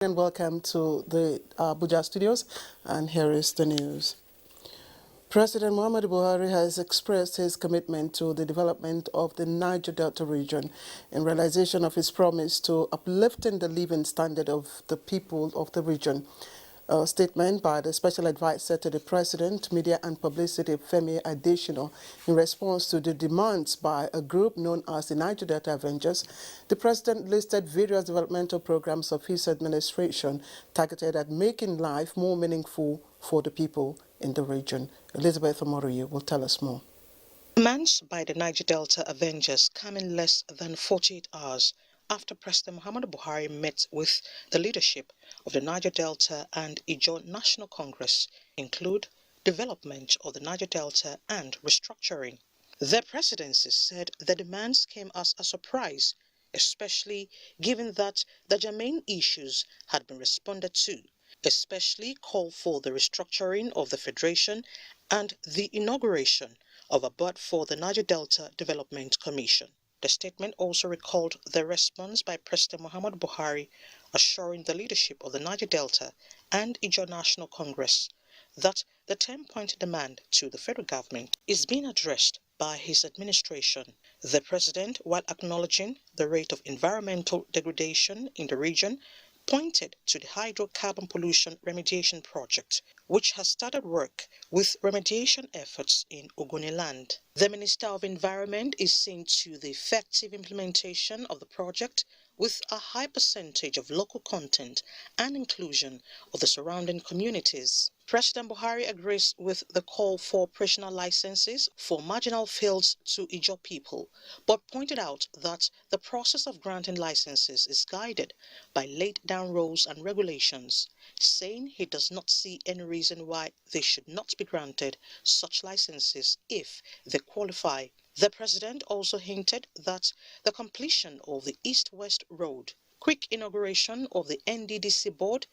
And welcome to the Abuja studios, and here is the news. President Muhammadu Buhari has expressed his commitment to the development of the Niger Delta region in realization of his promise to uplifting the living standard of the people of the region. A statement by the Special Advisor to the President, Media and Publicity, Femi Adesina, in response to the demands by a group known as the Niger Delta Avengers. The President listed various developmental programs of his administration targeted at making life more meaningful for the people in the region. Elizabeth Omoriye will tell us more. Demands by the Niger Delta Avengers come in less than 48 hours after President Muhammadu Buhari met with the leadership of the Niger Delta and Ijaw National Congress include development of the Niger Delta and restructuring. The presidency said the demands came as a surprise, especially given that the germane issues had been responded to, especially called for the restructuring of the Federation and the inauguration of a board for the Niger Delta Development Commission. The statement also recalled the response by President Muhammadu Buhari assuring the leadership of the Niger Delta and Ijaw National Congress that the 10-point demand to the federal government is being addressed by his administration. The president, while acknowledging the rate of environmental degradation in the region, pointed to the hydrocarbon pollution remediation project, which has started work with remediation efforts in Ogoniland. The Minister of Environment is seeing to the effective implementation of the project with a high percentage of local content and inclusion of the surrounding communities. President Buhari agrees with the call for operational licenses for marginal fields to Ijaw people, but pointed out that the process of granting licenses is guided by laid-down rules and regulations, saying he does not see any reason why they should not be granted such licenses if they qualify. The president also hinted that the completion of the East-West Road, quick inauguration of the NDDC board,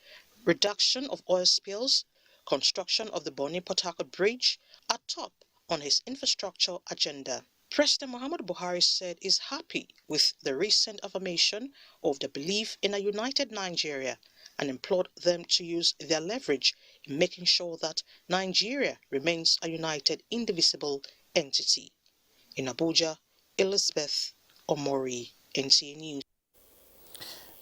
reduction of oil spills, construction of the Boni-Port Harcourt Bridge are top on his infrastructure agenda. President Muhammadu Buhari said he's happy with the recent affirmation of the belief in a united Nigeria and implored them to use their leverage in making sure that Nigeria remains a united, indivisible entity. In Abuja, Elizabeth Omoriye, NTA News.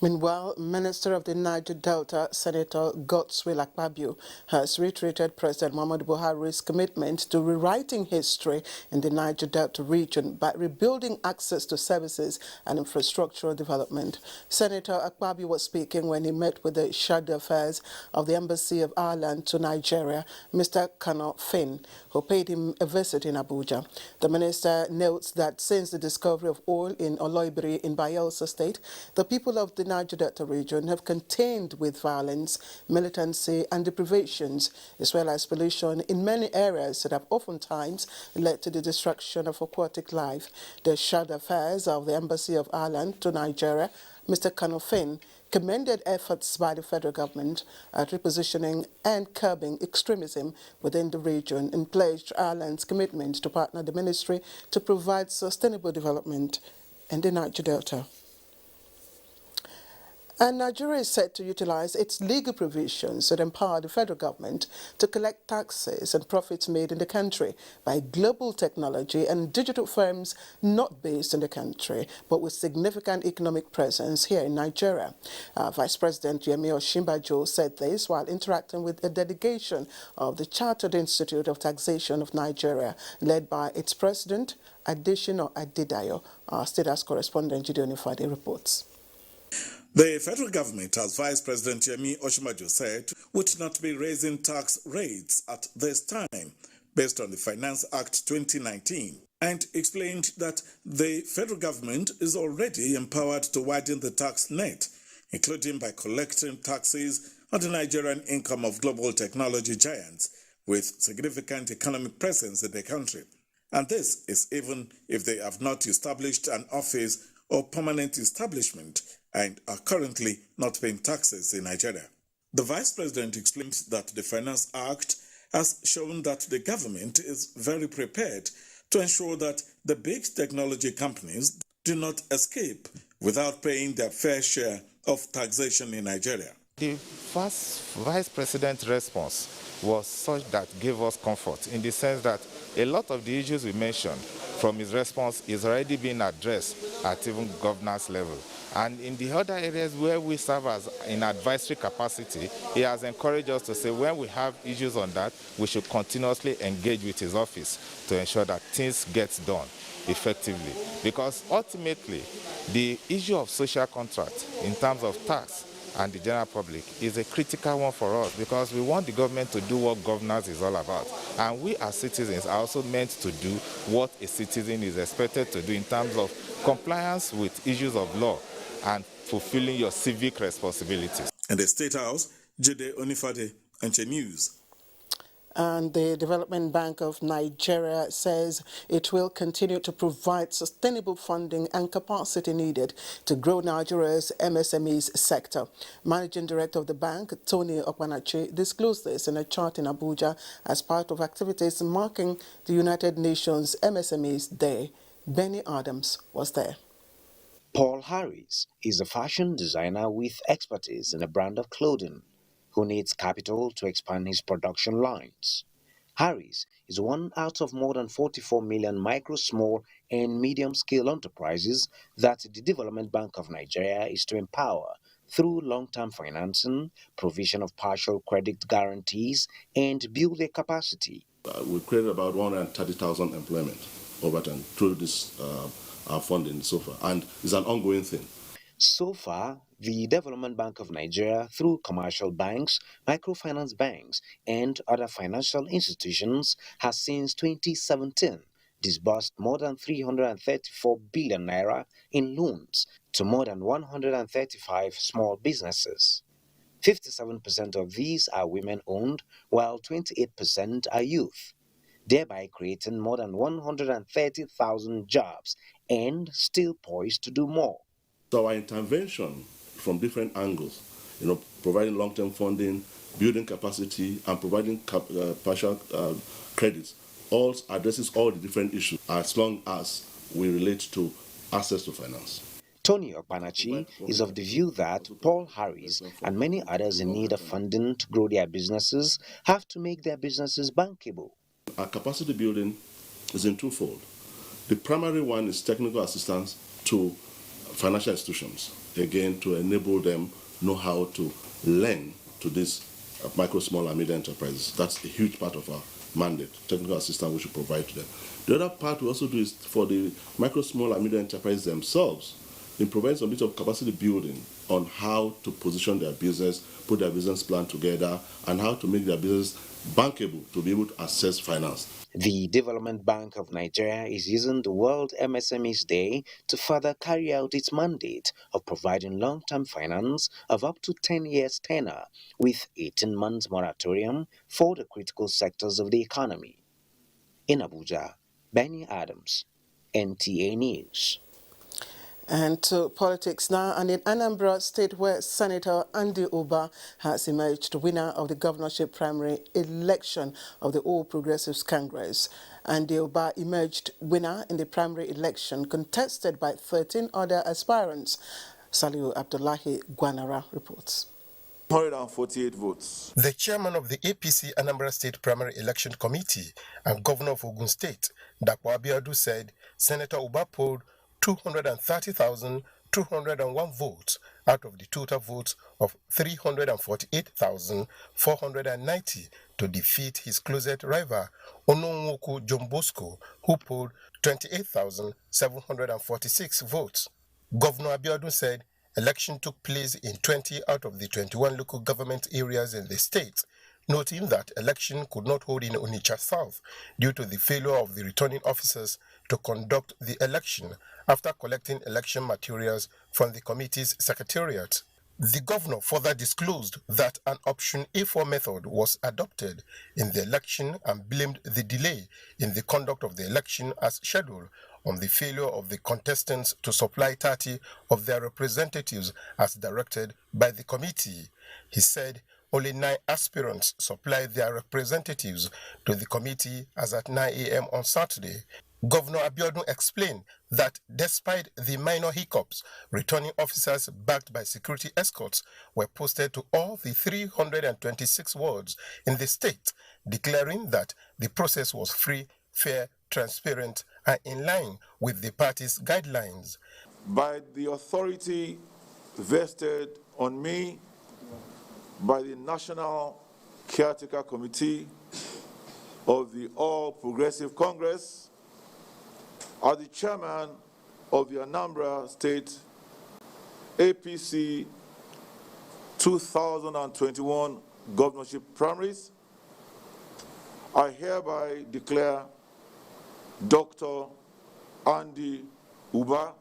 Meanwhile, Minister of the Niger Delta, Senator Godswill Akpabio, has reiterated President Muhammadu Buhari's commitment to rewriting history in the Niger Delta region by rebuilding access to services and infrastructural development. Senator Akpabio was speaking when he met with the Charge d'Affaires of the Embassy of Ireland to Nigeria, Mr. Kano Finn, who paid him a visit in Abuja. The minister notes that since the discovery of oil in Oloibiri in Bayelsa State, the people of the Niger Delta region have contended with violence, militancy and deprivations, as well as pollution in many areas that have oftentimes led to the destruction of aquatic life. The Charge d'Affaires of the Embassy of Ireland to Nigeria, Mr. Kano Finn, commended efforts by the federal government at repositioning and curbing extremism within the region and pledged Ireland's commitment to partner the ministry to provide sustainable development in the Niger Delta. And Nigeria is set to utilize its legal provisions that empower the federal government to collect taxes and profits made in the country by global technology and digital firms not based in the country, but with significant economic presence here in Nigeria. Vice President Yemi Osinbajo said this while interacting with a delegation of the Chartered Institute of Taxation of Nigeria, led by its president, Adesina Adedayo. Our State House correspondent, Gideon Ifade, reports. The federal government, as Vice President Yemi Osinbajo said, would not be raising tax rates at this time based on the Finance Act 2019, and explained that the federal government is already empowered to widen the tax net, including by collecting taxes on the Nigerian income of global technology giants with significant economic presence in the country. And this is even if they have not established an office or permanent establishment and are currently not paying taxes in Nigeria. The Vice President explained that the Finance Act has shown that the government is very prepared to ensure that the big technology companies do not escape without paying their fair share of taxation in Nigeria. The first vice president's response was such that gave us comfort in the sense that a lot of the issues we mentioned from his response is already being addressed at even governance level. And in the other areas where we serve as in advisory capacity, he has encouraged us to say when we have issues on that, we should continuously engage with his office to ensure that things get done effectively. Because ultimately, the issue of social contract in terms of tax and the general public is a critical one for us because we want the government to do what governance is all about. And we as citizens are also meant to do what a citizen is expected to do in terms of compliance with issues of law and fulfilling your civic responsibilities. In the State House, Jide Onifade, NTA News. And the Development Bank of Nigeria says it will continue to provide sustainable funding and capacity needed to grow Nigeria's MSMEs sector. Managing Director of the bank, Tony Okpanachi, disclosed this in a chart in Abuja as part of activities marking the United Nations MSMEs Day. Benny Adams was there. Paul Harris is a fashion designer with expertise in a brand of clothing who needs capital to expand his production lines. Harris is one out of more than 44 million micro, small, and medium-scale enterprises that the Development Bank of Nigeria is to empower through long-term financing, provision of partial credit guarantees, and build their capacity. We've created about 130,000 employment over time through this our funding so far, and it's an ongoing thing. So far, the Development Bank of Nigeria, through commercial banks, microfinance banks, and other financial institutions, has since 2017 disbursed more than 334 billion naira in loans to more than 135 small businesses. 57% of these are women-owned, while 28% are youth, thereby creating more than 130,000 jobs and still poised to do more. So our intervention from different angles, providing long-term funding, building capacity, and providing partial credits, all addresses all the different issues as long as we relate to access to finance. Tony Okpanachi is of the view that Paul Harris and many others in need of funding to grow their businesses have to make their businesses bankable. Our capacity building is in twofold. The primary one is technical assistance to financial institutions, again, to enable them know how to lend to these micro, small, and medium enterprises. That's a huge part of our mandate, technical assistance we should provide to them. The other part we also do is for the micro, small, and medium enterprises themselves, in providing some bit of capacity building on how to position their business, put their business plan together, and how to make their business bankable to be able to access finance. The Development Bank of Nigeria is using the World MSMEs Day to further carry out its mandate of providing long-term finance of up to 10 years tenure with 18 months moratorium for the critical sectors of the economy. In Abuja, Benny Adams, NTA News. And to politics now, and in Anambra State, where Senator Andy Uba has emerged winner of the governorship primary election of the All Progressives Congress. Andy Uba emerged winner in the primary election contested by 13 other aspirants. Saliu Abdullahi Gwanara reports. 148 votes. The chairman of the APC Anambra State Primary Election Committee and governor of Ogun State, Dapo Abiodun, said Senator Uba polled 230,201 votes out of the total votes of 348,490 to defeat his closest rival, Ononwoku John Bosco, who polled 28,746 votes. Governor Abiodun said election took place in 20 out of the 21 local government areas in the state, noting that election could not hold in Onitsha South due to the failure of the returning officers to conduct the election after collecting election materials from the committee's secretariat. The governor further disclosed that an option A4 method was adopted in the election and blamed the delay in the conduct of the election as scheduled on the failure of the contestants to supply 30 of their representatives as directed by the committee. He said only 9 aspirants supplied their representatives to the committee as at 9 a.m. on Saturday. Governor Abiodun explained that despite the minor hiccups, returning officers backed by security escorts were posted to all the 326 wards in the state, declaring that the process was free, fair, transparent, and in line with the party's guidelines. By the authority vested on me by the National Caretaker Committee of the All Progressive Congress, as the chairman of the Anambra State APC 2021 governorship primaries, I hereby declare Dr. Andy Uba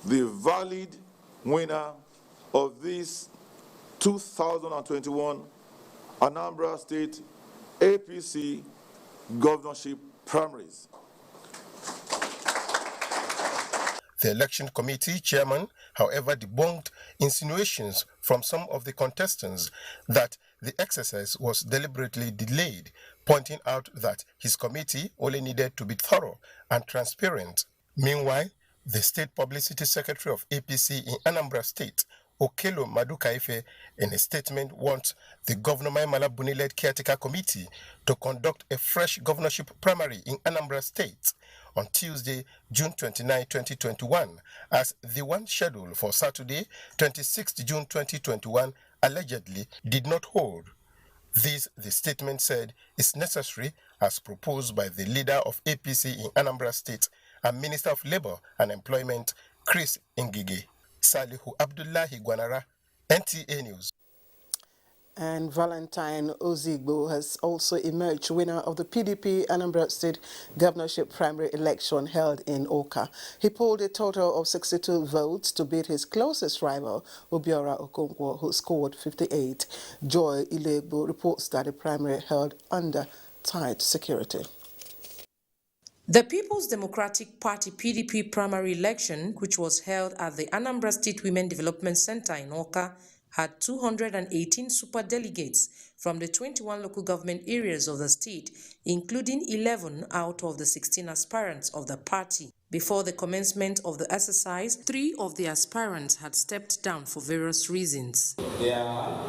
the valid winner of this 2021 Anambra State APC governorship primaries. The election committee chairman, however, debunked insinuations from some of the contestants that the exercise was deliberately delayed, pointing out that his committee only needed to be thorough and transparent. Meanwhile, the state publicity secretary of APC in Anambra State, Okelo Madukaife, in a statement wants the Governor Maimala Buni-led caretaker committee to conduct a fresh governorship primary in Anambra State on Tuesday, June 29, 2021, as the one scheduled for Saturday, 26 June 2021, allegedly did not hold. This, the statement said, is necessary as proposed by the leader of APC in Anambra State and Minister of Labour and Employment, Chris Ngige. Salihu Abdullahi Gwanara, NTA News. And Valentine Ozigbo has also emerged winner of the PDP Anambra State governorship primary election held in Oka. He polled a total of 62 votes to beat his closest rival, Obiora Okonkwo, who scored 58. Joy Ilegbo reports that the primary held under tight security. The People's Democratic Party PDP primary election, which was held at the Anambra State Women Development Center in Oka, had 218 superdelegates from the 21 local government areas of the state, including 11 out of the 16 aspirants of the party. Before the commencement of the exercise, 3 of the aspirants had stepped down for various reasons. They are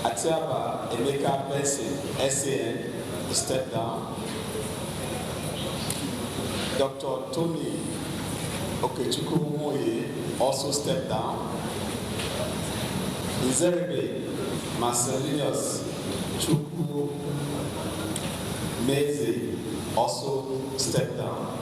Atiaba Emeka Benson, SAN, stepped down. Dr. Tony Okechukwu Moye also stepped down. Izerebe Marcelinus Chukwu Meze also stepped down.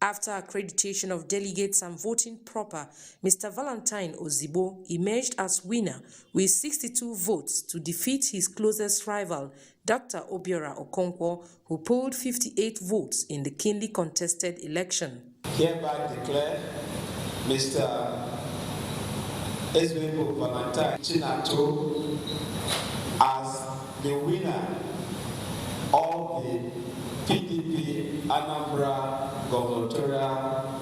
After accreditation of delegates and voting proper, Mr. Valentine Ozigbo emerged as winner with 62 votes to defeat his closest rival, Dr. Obiora Okonkwo, who polled 58 votes in the keenly contested election. Hereby declare Mr. Ezwebo Valentine Chinato as the winner of the PDP Anambra gubernatorial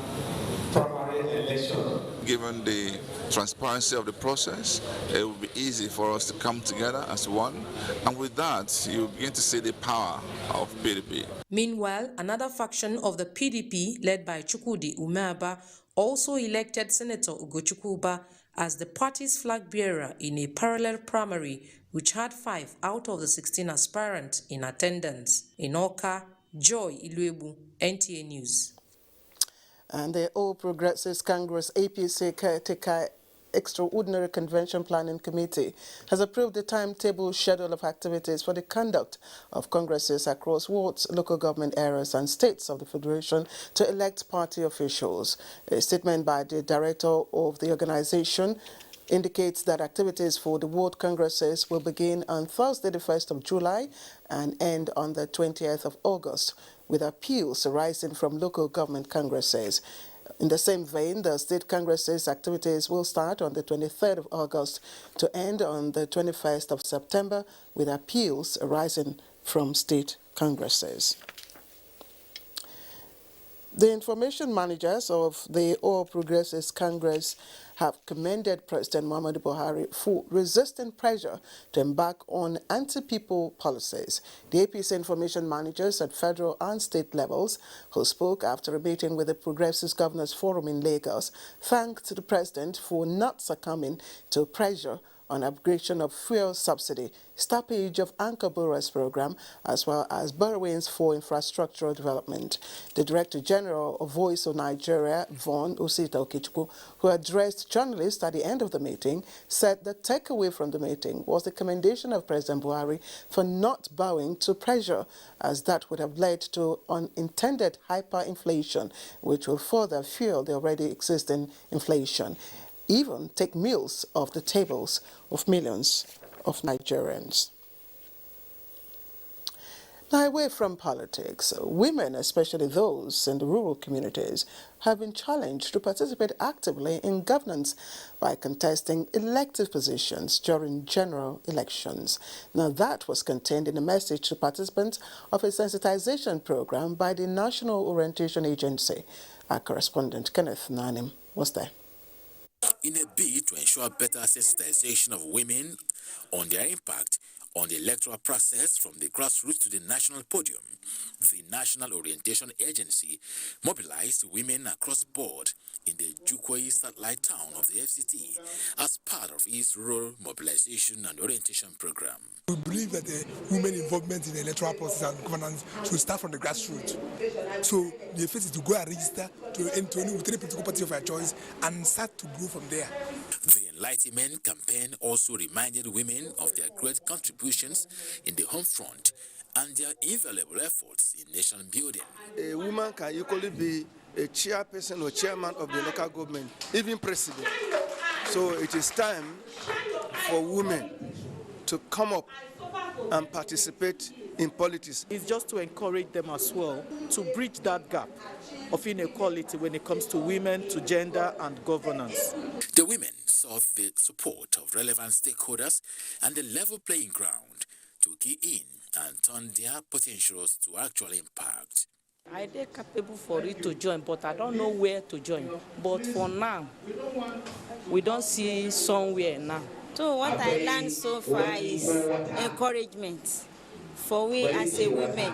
primary election. Given the transparency of the process, it will be easy for us to come together as one, and with that, you begin to see the power of PDP. Meanwhile, another faction of the PDP, led by Chukwudi Umeaba, also elected Senator Ugochukwu Uba as the party's flag bearer in a parallel primary, which had 5 out of the 16 aspirants in attendance. In Oka, Joy Iluebu, NTA News. And the All Progressives Congress APC Caretaker Extraordinary Convention Planning Committee has approved the timetable schedule of activities for the conduct of congresses across wards, local government areas and states of the Federation to elect party officials. A statement by the director of the organization indicates that activities for the ward congresses will begin on Thursday, the 1st of July and end on the 20th of August, with appeals arising from local government congresses. In the same vein, the state congresses activities will start on the 23rd of August to end on the 21st of September, with appeals arising from state congresses. The information managers of the All Progressives Congress have commended President Muhammadu Buhari for resisting pressure to embark on anti-people policies. The APC information managers at federal and state levels, who spoke after a meeting with the Progressives Governors Forum in Lagos, thanked the president for not succumbing to pressure on upgradation of fuel subsidy, stoppage of anchor borrowers program, as well as borrowings for infrastructural development. The Director General of Voice of Nigeria, Von Osita Okechukwu, who addressed journalists at the end of the meeting, said the takeaway from the meeting was the commendation of President Buhari for not bowing to pressure, as that would have led to unintended hyperinflation, which will further fuel the already existing inflation, even take meals off the tables of millions of Nigerians. Now, away from politics, women, especially those in the rural communities, have been challenged to participate actively in governance by contesting elective positions during general elections. Now, that was contained in a message to participants of a sensitization program by the National Orientation Agency. Our correspondent, Kenneth Nanim, was there. In a bid to ensure better sensitization of women on their impact on the electoral process from the grassroots to the national podium, the National Orientation Agency mobilized women across the board in the Jukwe satellite town of the FCT as part of its rural mobilization and orientation program. We believe that the women involvement in the electoral process and governance should start from the grassroots. So the first is to go and register to any political party of your choice and start to grow from there. The Enlightenment campaign also reminded women of their great contributions in the home front and their invaluable efforts in nation building. A woman can equally be a chairperson or chairman of the local government, even president. So it is time for women to come up and participate in politics. It's just to encourage them as well to bridge that gap of inequality when it comes to women, to gender and governance. The women sought the support of relevant stakeholders and the level playing ground to key in and turn their potentials to actual impact. I am capable for it to join, but I don't know where to join. But for now, we don't see somewhere now. So what I learned so far is encouragement for we as a women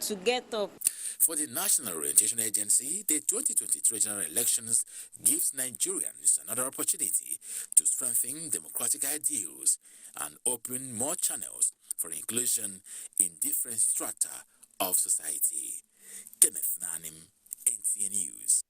to get up. For the National Orientation Agency, the 2023 general elections gives Nigerians another opportunity to strengthen democratic ideals and open more channels for inclusion in different strata of society. Kenneth Nanim, NTA News.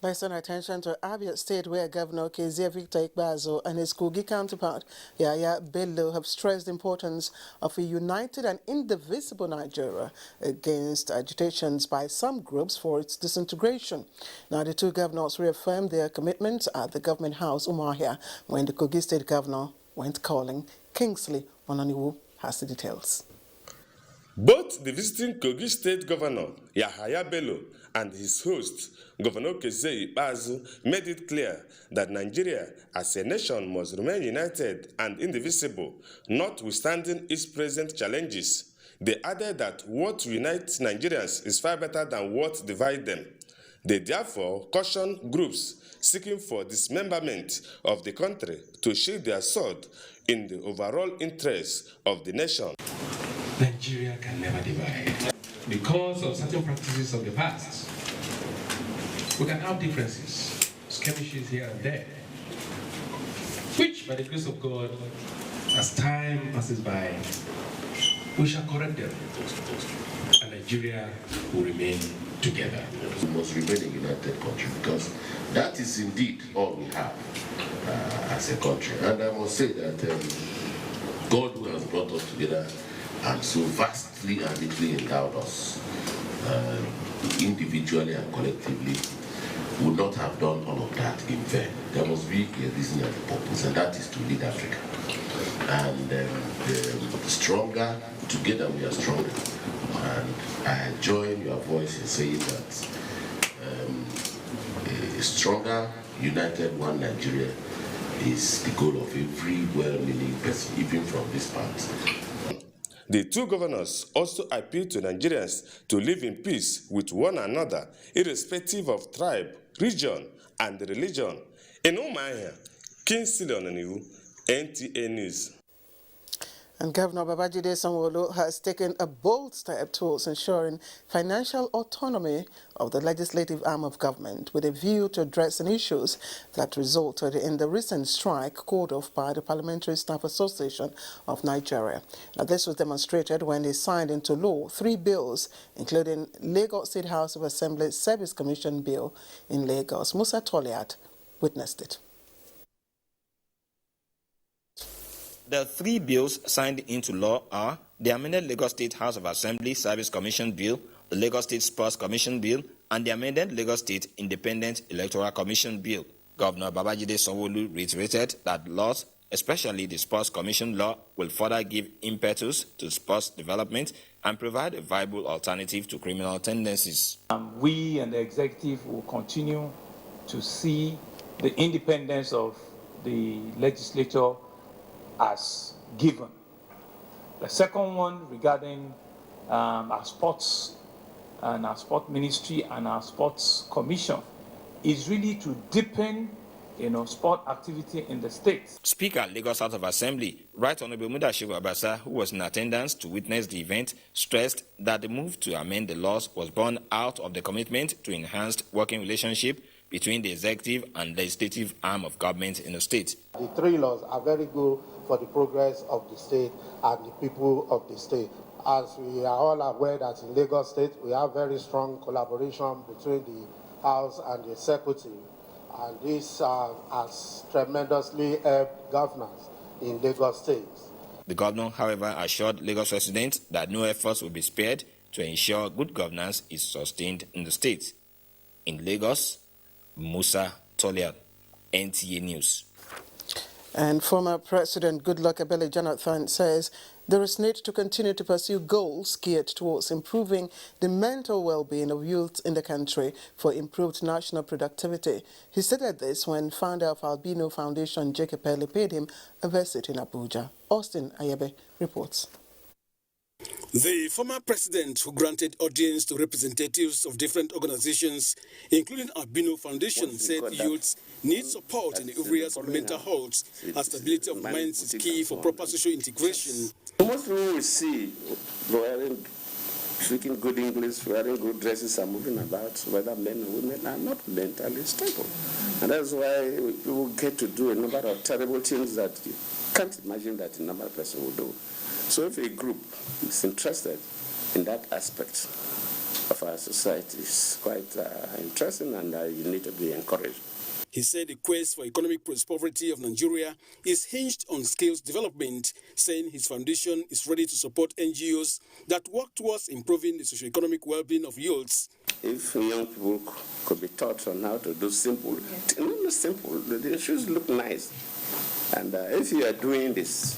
Let's turn attention to Abia State, where Governor Kezia Victor Ikbazo and his Kogi counterpart, Yaya Bello, have stressed the importance of a united and indivisible Nigeria against agitations by some groups for its disintegration. Now, the two governors reaffirmed their commitment at the Government House, Umuahia, when the Kogi State Governor went calling. Kingsley Onaniwu has the details. Both the visiting Kogi State Governor, Yahaya Bello, and his host, Governor Kezia Ikbazo, made it clear that Nigeria as a nation must remain united and indivisible, notwithstanding its present challenges. They added that what unites Nigerians is far better than what divides them. They therefore cautioned groups seeking for dismemberment of the country to shield their sword in the overall interests of the nation. Nigeria can never divide. Because of certain practices of the past, we can have differences, skirmishes here and there, which, by the grace of God, as time passes by, we shall correct them, and Nigeria will remain together. We must remain a united country because that is indeed all we have as a country. And I must say that God, who has brought us together and so vastly and richly endowed us individually and collectively, would not have done all of that in vain. There must be a reason and a purpose, and that is to lead Africa. And stronger, together we are stronger. And I join your voice in saying that a stronger, united one Nigeria is the goal of every well-meaning person, even from this part. The two governors also appealed to Nigerians to live in peace with one another, irrespective of tribe, region, and religion. In Umuahia, Kingsley Onaniwu, NTA News. And Governor Babajide Sanwo-Olu has taken a bold step towards ensuring financial autonomy of the legislative arm of government with a view to addressing issues that resulted in the recent strike called off by the Parliamentary Staff Association of Nigeria. Now, this was demonstrated when he signed into law 3 bills, including Lagos State House of Assembly Service Commission Bill in Lagos. Musa Toliat witnessed it. The 3 bills signed into law are the amended Lagos State House of Assembly Service Commission Bill, the Lagos State Sports Commission Bill, and the amended Lagos State Independent Electoral Commission Bill. Governor Babajide Sanwo-Olu reiterated that laws, especially the Sports Commission law, will further give impetus to sports development and provide a viable alternative to criminal tendencies. We and the executive will continue to see the independence of the legislature as given. The second one regarding our sports and our sport ministry and our sports commission is really to deepen sport activity in the state. Speaker, Lagos House of Assembly, Right Honorable Mudashiru Abasa, who was in attendance to witness the event, stressed that the move to amend the laws was born out of the commitment to enhanced working relationship between the executive and legislative arm of government in the state. The 3 laws are very good for the progress of the state and the people of the state. As we are all aware that in Lagos State, we have very strong collaboration between the House and the Executive, and this has tremendously helped governance in Lagos State. The governor, however, assured Lagos residents that no efforts will be spared to ensure good governance is sustained in the state. In Lagos, Musa Toliat, NTA News. And former President Goodluck Ebele Jonathan says there is need to continue to pursue goals geared towards improving the mental well-being of youth in the country for improved national productivity. He stated this when founder of Albino Foundation, Jake Epele, paid him a visit in Abuja. Austin Ayebe reports. The former president, who granted audience to representatives of different organizations, including Albino Foundation, said youths need support in the areas of mental health, as stability of minds is key for proper social integration. Most people we see speaking good English, wearing good dresses, and moving about, whether men or women, are not mentally stable. And that's why people get to do a number of terrible things that you can't imagine that a normal person would do. So if a group is interested in that aspect of our society, it's quite interesting, and you need to be encouraged. He said the quest for economic prosperity of Nigeria is hinged on skills development, saying his foundation is ready to support NGOs that work towards improving the socio-economic well-being of youths. If young people could be taught on how to do simple, not simple, the shoes look nice. And if you are doing this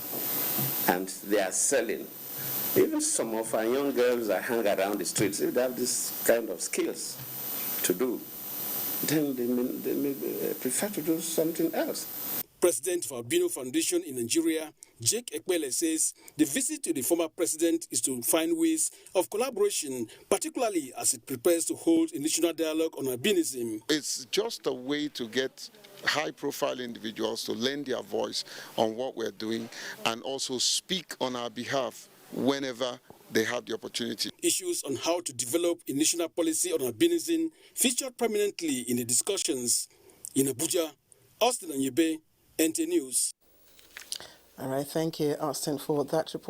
and they are selling, even some of our young girls that hang around the streets, if they have this kind of skills to do, then they may prefer to do something else. President of Albino Foundation in Nigeria, Jake Epele, says the visit to the former president is to find ways of collaboration, particularly as it prepares to hold a national dialogue on albinism. It's just a way to get high-profile individuals to lend their voice on what we're doing and also speak on our behalf whenever they have the opportunity. Issues on how to develop a national policy on albinism featured prominently in the discussions. In Abuja, Austin Ayebe, NTA News. All right, thank you, Austin, for that report.